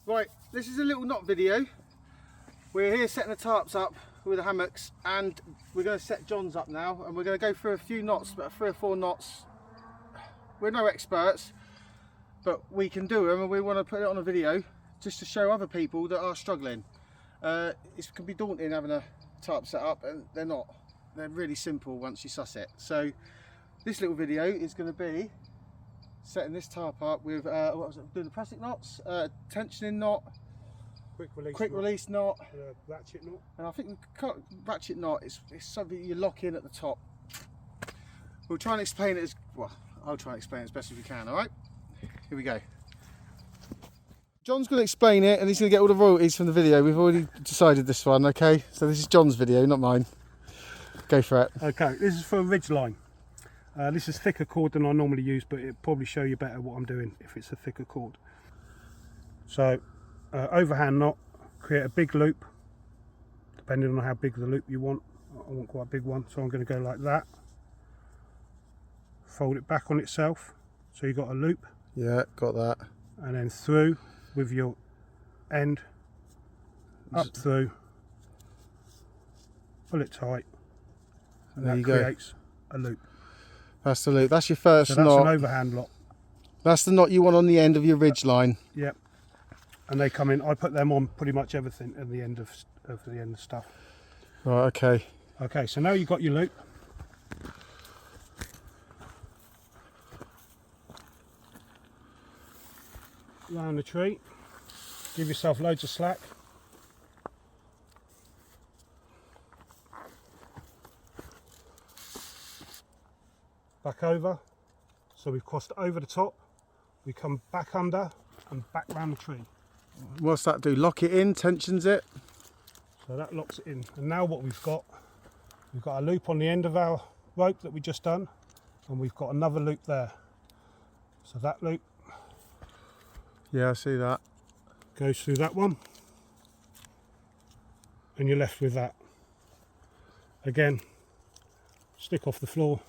Right, this is a little knot video. We're here setting the tarps up with the hammocks, and we're going to set John's up now, and we're going to go through a few knots, about 3 or 4 knots. We're no experts, but we can do them, and we want to put it on a video just to show other people that are struggling. It can be daunting having a tarp set up, and they're not. They're really simple once you suss it. So this little video is going to be setting this tarp up with what was it, doing the Prusik knots, tensioning knot, quick release knot, ratchet knot, and I think the ratchet knot is something you lock in at the top. We'll try and explain it as well. I'll try and explain it as best as we can. All right, here we go. John's going to explain it, and he's going to get all the royalties from the video. We've already decided this one. Okay, so this is John's video, not mine. Go for it. Okay, this is for a ridge line. This is thicker cord than I normally use, but it'll probably show you better what I'm doing if it's a thicker cord. So, overhand knot, create a big loop, depending on how big the loop you want. I want quite a big one, so I'm going to go like that. Fold it back on itself, so you've got a loop. Yeah, got that. And then through with your end, up through, pull it tight, and that creates a loop. That's the loop. That's your first knot. So that's an overhand knot. That's the knot you want on the end of your ridge line. Yep. And they come in. I put them on pretty much everything at the end of stuff. Right. Okay. Okay. So now you've got your loop. Round the tree. Give yourself loads of slack. Back over, so we've crossed over the top, we come back under and back round the tree. What's that do? Lock it in, tensions it? So that locks it in. And now what we've got a loop on the end of our rope that we just done, and we've got another loop there. So that loop, yeah, I see that, goes through that one, and you're left with that. Again, stick off the floor.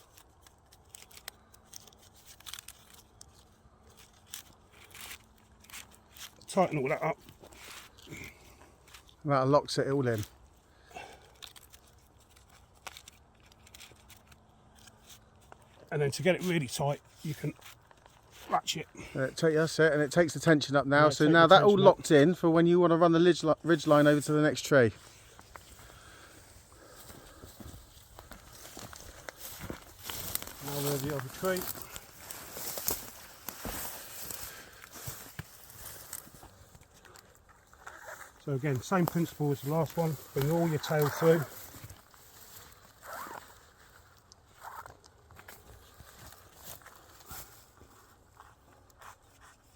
Tighten all that up. That locks it all in. And then to get it really tight, you can ratchet. That's it, and it takes the tension up now. Yeah, so now that all locked in for when you want to run the ridge line over to the next tree. Now there's the other tree. So again, same principle as the last one, bring all your tail through.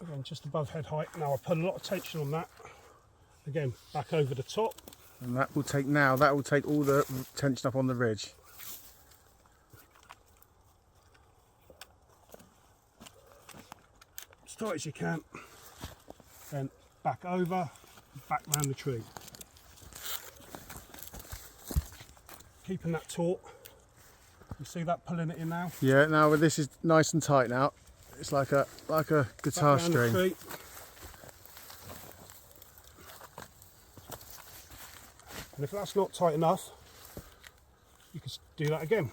Again, just above head height. Now I put a lot of tension on that. Again, back over the top. And that will take all the tension up on the ridge. As tight as you can. Then back over. Back round the tree, keeping that taut. You see that pulling it in now? Yeah. Now this is nice and tight now. It's like a guitar string. And if that's not tight enough, you can do that again.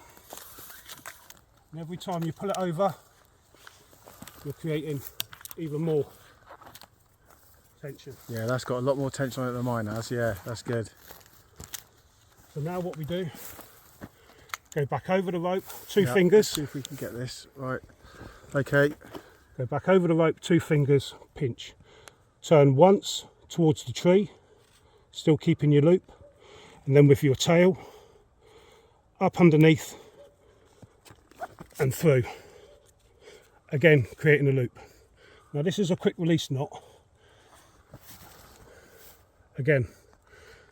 And every time you pull it over, you're creating even more tension. Yeah, that's got a lot more tension on it than mine has. Yeah, that's good. So now what we do, go back over the rope, two fingers. Let's see if we can get this right. Okay. Go back over the rope, 2 fingers, pinch. Turn once towards the tree, still keeping your loop, and then with your tail up underneath and through. Again, creating a loop. Now this is a quick release knot. Again,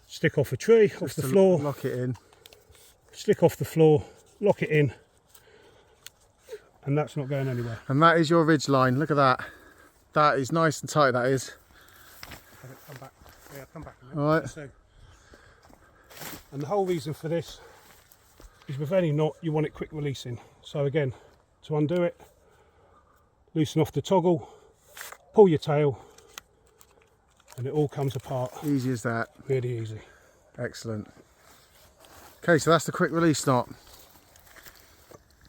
stick off a tree, off the floor, lock it in, stick off the floor, lock it in, and that's not going anywhere. And that is your ridge line. Look at that. That is nice and tight, that is. Come back. Yeah, come back. All right. So, and the whole reason for this is with any knot, you want it quick releasing. So again, to undo it, loosen off the toggle, pull your tail, and it all comes apart. Easy as that. Really easy. Excellent. Okay, so that's the quick release knot.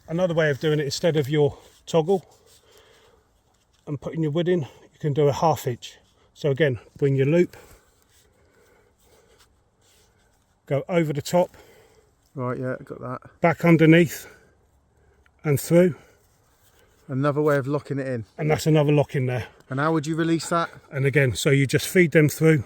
Another way of doing it, instead of your toggle and putting your wood in, you can do a half hitch. So again, bring your loop, go over the top, Right, yeah, got that. back underneath and through, Another way of locking it in. and that's another lock in there. And how would you release that? And again, so you just feed them through.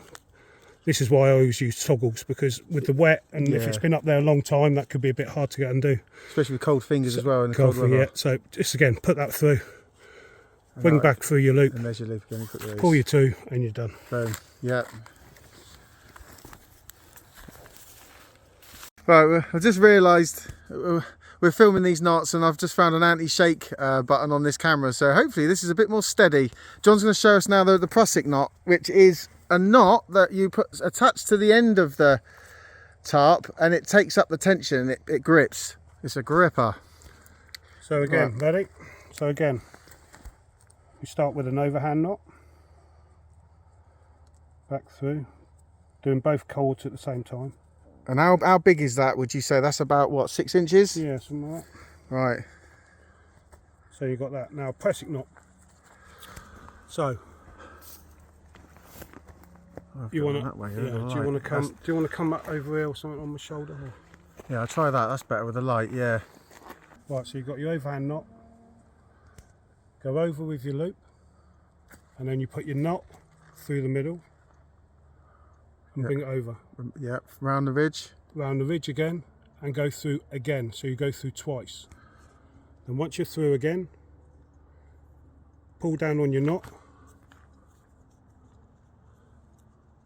This is why I always use toggles, because with the wet, and if Yeah. it's been up there a long time, that could be a bit hard to get undo. Especially with cold fingers as well in the cold weather. Yeah. So just again, put that through, bring back through your loop, And there's your loop again, you quick release. pull your two, and you're done. Boom. Yeah. Right, I've just realised we're filming these knots, and I've just found an anti-shake button on this camera, so hopefully this is a bit more steady. John's going to show us now the Prusik knot, which is a knot that you put attached to the end of the tarp, and it takes up the tension, it grips. It's a gripper. So again, ready? So again, we start with an overhand knot, back through, doing both cords at the same time. And how big is that, would you say? That's about, what, 6 inches? Yeah, something like that. Right. So you got that. Now Prusik knot. So you want to? way, Yeah. Do you want to come? Do you want to come up over here or something on my shoulder? Or? Yeah, I'll try that. That's better with the light, yeah. Right. So you've got your overhand knot. Go over with your loop, and then you put your knot through the middle and bring it over. Yeah, round the ridge. Round the ridge again, and go through again. So you go through twice. Then once you're through again, pull down on your knot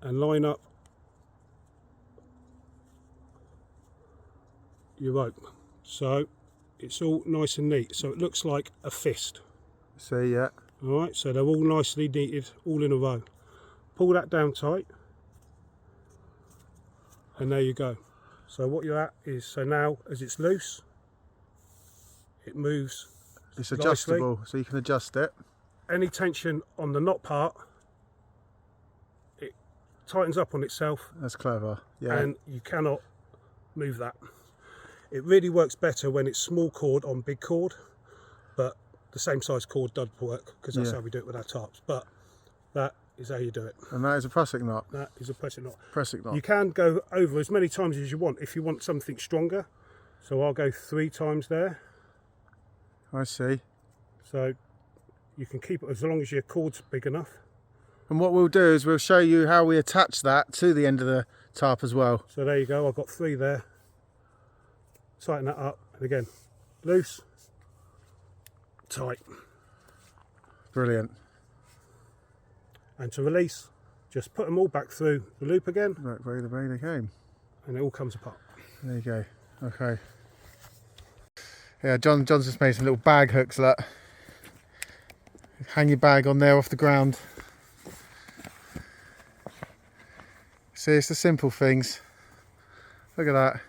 and line up your rope. So it's all nice and neat. So it looks like a fist. See, yeah. All right, so they're all nicely knitted, all in a row. Pull that down tight, and there you go. So what you're at is, so now as it's loose, it moves. It's nicely. adjustable, so you can adjust it. Any tension on the knot part, it tightens up on itself, That's clever, yeah. and you cannot move that. It really works better when it's small cord on big cord, but the same size cord does work, because that's Yeah. how we do it with our tarps. But that is how you do it. And that is a Prusik knot. That is a Prusik knot. Prusik knot. You can go over as many times as you want if you want something stronger. So I'll go 3 times there. I see. So you can keep it as long as your cord's big enough. And what we'll do is we'll show you how we attach that to the end of the tarp as well. So there you go, I've got 3 there. Tighten that up, and again, loose, tight. Brilliant. And to release, just put them all back through the loop again, Look, way they came. and it all comes apart. There you go. Okay. Yeah, John's just made some little bag hooks, look. Hang your bag on there off the ground. See, it's the simple things. Look at that.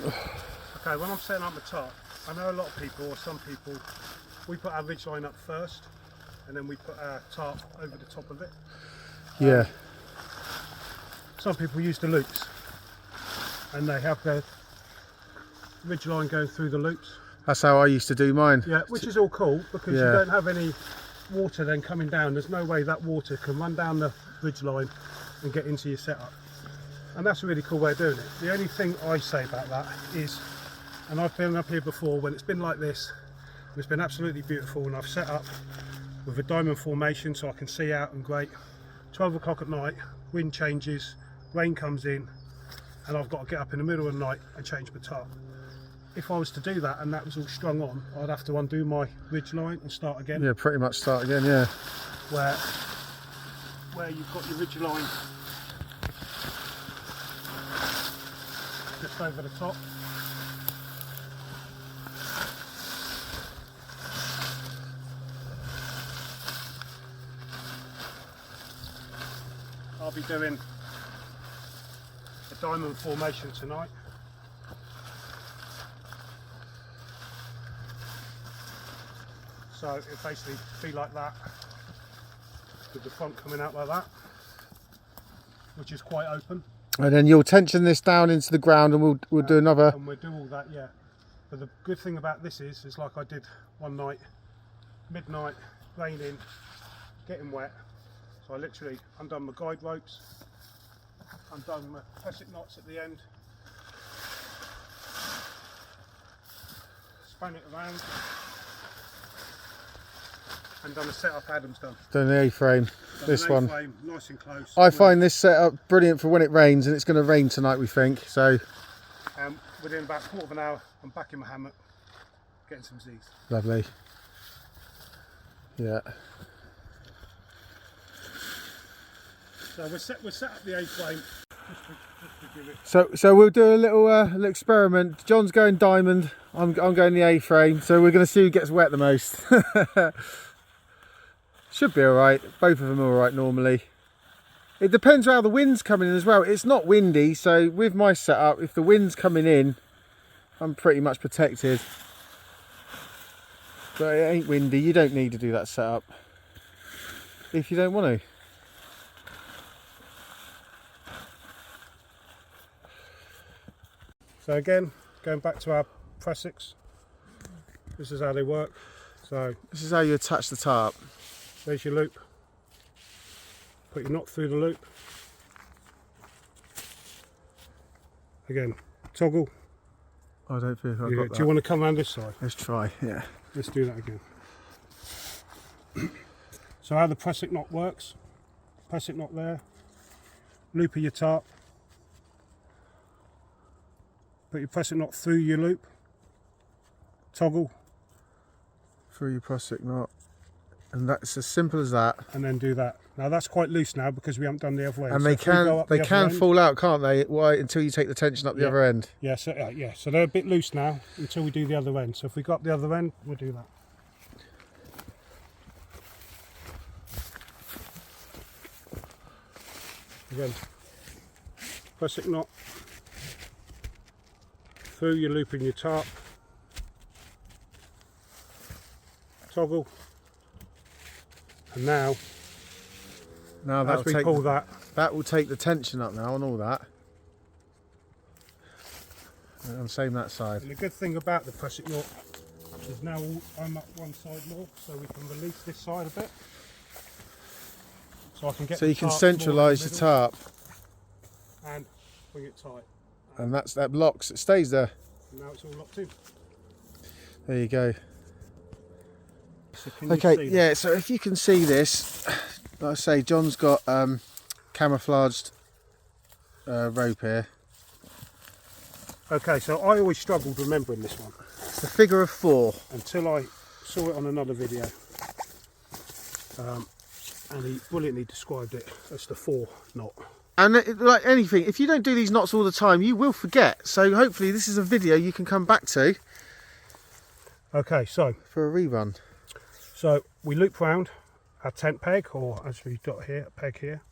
Okay, when I'm setting up the tarp, I know a lot of people, or some people, we put our ridge line up first, and then we put our tarp over the top of it. Yeah. Some people use the loops, and they have their ridge line going through the loops. That's how I used to do mine. Yeah, which is all cool, because you Yeah. don't have any water then coming down. There's no way that water can run down the ridge line and get into your setup. And that's a really cool way of doing it. The only thing I say about that is, and I've been up here before when it's been like this, and it's been absolutely beautiful, and I've set up with a diamond formation so I can see out and great. 12 o'clock at night, wind changes, rain comes in, and I've got to get up in the middle of the night and change my tarp. If I was to do that and that was all strung on, I'd have to undo my ridge line and start again. Yeah, pretty much start again, yeah. Where you've got your ridge line just over the top. I'll be doing a diamond formation tonight. So it'll basically be like that, with the front coming out like that, which is quite open. And then you'll tension this down into the ground, and we'll do another. And we'll do all that, yeah. But the good thing about this is like I did one night, midnight, raining, getting wet. So I literally undone my guide ropes, undone my Prusik knots at the end, spun it around, and done a setup Adam's done. Done the A-frame, this one. A-frame, nice and close. I find this setup brilliant for when it rains, and it's going to rain tonight, we think. So within about a quarter of an hour, I'm back in my hammock, getting some Z's. lovely. Yeah. So we'll set up the A-frame. So we'll do a little experiment. John's going diamond. I'm going the A-frame. So we're going to see who gets wet the most. Should be all right. Both of them are all right normally. It depends how the wind's coming in as well. It's not windy, so with my setup, if the wind's coming in, I'm pretty much protected. But it ain't windy. You don't need to do that setup if you don't want to. So again, going back to our Prusiks, this is how they work. So this is how you attach the tarp. There's your loop. Put your knot through the loop. Again, toggle. I don't think I've got that. Do you want to come around this side? Let's try, yeah. Let's do that again. So how the Prusik knot works, Prusik knot there, loop of your tarp, put your Prusik knot through your loop, toggle. Through your Prusik knot. And that's as simple as that. And then do that. Now that's quite loose now because we haven't done the other end. And So they can fall out, can't they? Why? Until you take the tension up the other end. Yeah, so they're a bit loose now until we do the other end. So if we got the other end, we'll do that. Again, Prusik knot through your loop in your tarp, toggle, and now as we pull that will take the tension up now on all that. And same that side. And the good thing about the Prusik knot is now I'm up one side more, so we can release this side a bit. So I can get. So you can centralise the tarp and bring it tight. And that locks. It stays there. And now it's all locked in. There you go. So okay, yeah. So if you can see this, like I say, John's got camouflaged rope here. Okay, so I always struggled remembering this one. It's the figure of 4. Until I saw it on another video. And he brilliantly described it as the 4 knot. And like anything, if you don't do these knots all the time, you will forget. So hopefully this is a video you can come back to. Okay, so for a rerun. So we loop round our tent peg, or as we've got here, a peg here.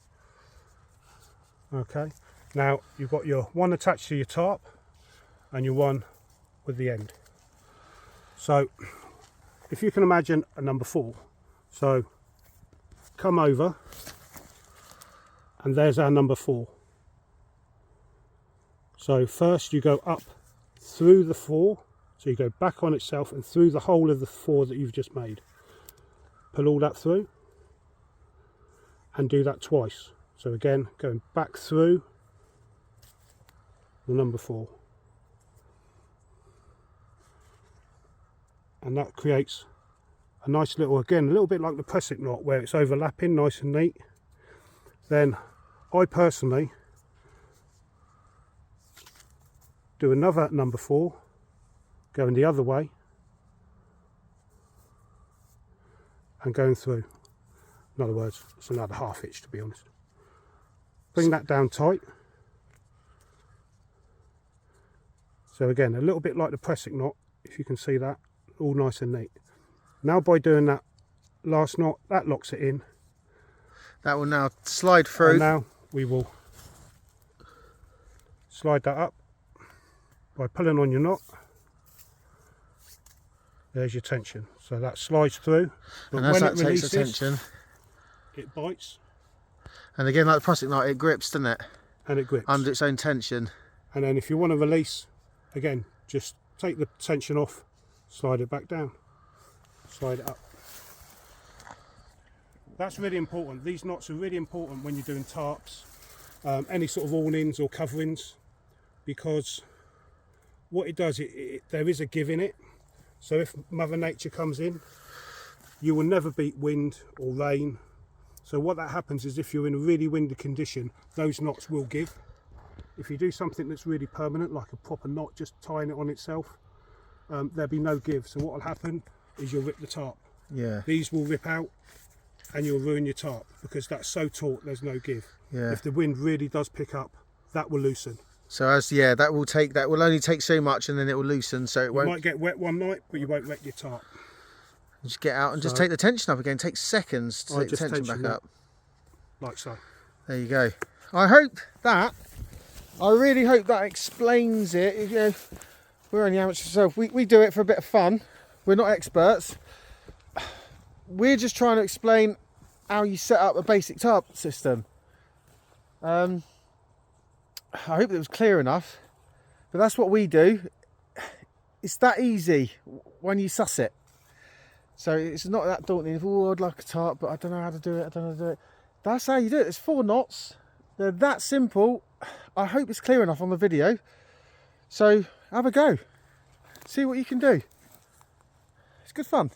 Okay, now you've got your one attached to your tarp and your one with the end. So if you can imagine a number 4, so come over and there's our number 4. So first you go up through the 4, so you go back on itself and through the whole of the 4 that you've just made. Pull all that through and do that twice. So again, going back through the number 4. And that creates a nice little, again, a little bit like the Prusik knot where it's overlapping nice and neat. Then I personally do another number 4 going the other way and going through. In other words, it's another half hitch, to be honest. Bring that down tight. So again, a little bit like the Prusik knot, if you can see that, all nice and neat. Now by doing that last knot, that locks it in. That will now slide through. And now we will slide that up by pulling on your knot. There's your tension. So that slides through, but And as when that it takes releases, the tension, it bites and again, like the Prusik knot, it grips, doesn't it? and it grips. Under its own tension. And then if you want to release, again, just take the tension off, slide it back down, slide it up. That's really important. These knots are really important when you're doing tarps, any sort of awnings or coverings, because what it does, there is a give in it. So if Mother Nature comes in, you will never beat wind or rain. So what that happens is if you're in a really windy condition, those knots will give. If you do something that's really permanent, like a proper knot, just tying it on itself, there'll be no give. So what will happen is you'll rip the tarp. Yeah. These will rip out and you'll ruin your tarp because that's so taut, there's no give. Yeah. If the wind really does pick up, that will loosen. So that will only take so much, and then it will loosen. So it won't. You might get wet one night, but you won't wreck your tarp. Just get out and just take the tension up again. It takes seconds to take the tension back up. Like so. There you go. I really hope that explains it. You know, we're only amateurs, so we do it for a bit of fun. We're not experts. We're just trying to explain how you set up a basic tarp system. I hope it was clear enough, but that's what we do. It's that easy when you suss it. So it's not that daunting. Oh, I'd like a tarp, but I don't know how to do it. That's how you do it. It's 4 knots. They're that simple. I hope it's clear enough on the video. So have a go. See what you can do. It's good fun.